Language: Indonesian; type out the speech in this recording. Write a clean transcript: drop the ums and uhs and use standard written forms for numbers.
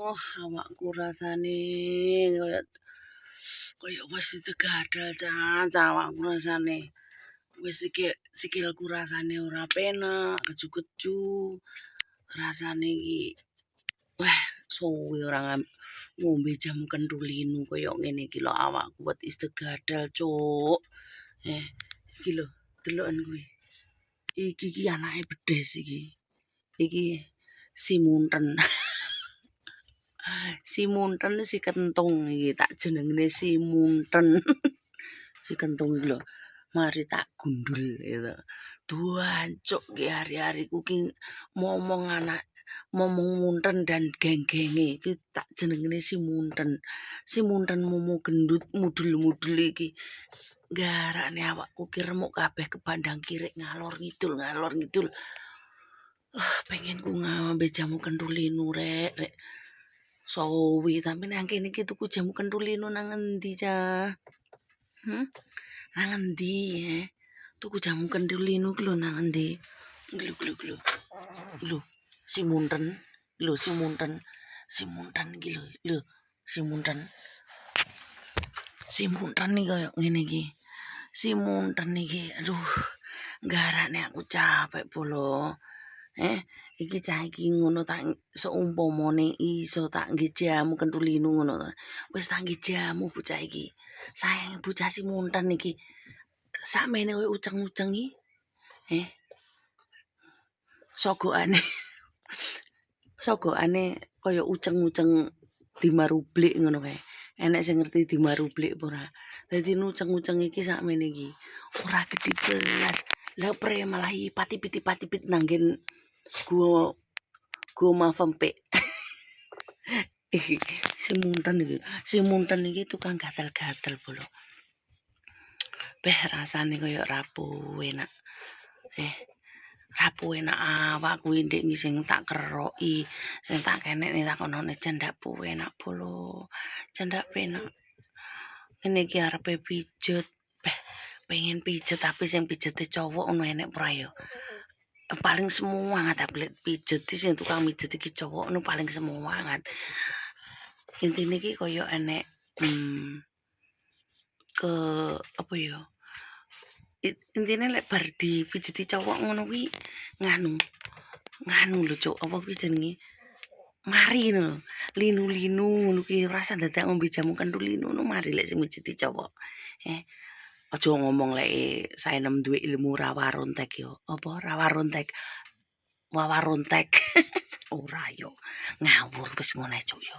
Awakku rasane kaya wis digadal awakku rasane. Wis sikilku rasane ora penak, keju-keju. Rasane iki wah suwe ora ngombe jamu kentulinu kaya ngene iki lho awakku wis digadal, Cuk. Iki lho, deloken kuwi. Iki anake bedes iki. Iki si munten. Si munten si kentung iki tak jenenge si munten. Si kentung iki lho. Mari tak gundul gitu. Duancuk nggih hari-hariku ki momong munten dan geng-genge iki tak jenenge si munten. Si munten momo gendut mudul-mudul iki. Garane awakku ki remuk kabeh ke bandang kirik ngalor ngidul. Pengen ku ngambil jamu kentulinu rek. Sowi tapi nang kene iki tuku jamu kentulinu nang endi cah? Nang endi tuku jamu kentulinu ki lho nang endi? Lho si munten iki lho si munten iki koyo ngene iki. Si munten iki aduh garane aku capek polo. Iki cah iki ngono tak seumpamane iso tak nggih jamu kentulinu ngono to. Wis tak nggih jamu bocah iki. Sayange bocah si munten iki. Sakmene koyo uceng-uceng iki. Sogokane kaya uceng-uceng dimarublik ngono kae. Enek sing ngerti dimarublik apa ora? Dadi uceng-uceng iki sakmene iki. Ora gedhi belas. Lah pre malah ipati-piti nanggen gua mafempek. Si munten iki tukang gatel-gatel polo. Rasane kaya rapuh enak. Rapuh enak awakku ndek iki sing tak keroki, sing tak kenekne takonane cendak puwe enak polo. Cendak penak. Ngene iki arepe pijet. Pengen pijet tapi sing pijete cowok ono enek ora ya. Paling semangat aku lihat pijet sing tukang mijet iki cowok ono paling semangat. Intine iki kaya enek ke apa ya? Intine lek bar dipijeti cowok ngono kuwi nganu lho Cuk, apa kuwi jenenge? Mari lho. Linu-linu ngono kuwi rasa dadak ngombe jamu kentulinu ngono mari lek sing mijeti cowok. Aja ngomong lek saenem duwe ilmu rawarontek yo. Apa rawarontek? Wawarontek. Ora yo. Ngawur wis ngono Cuk yo.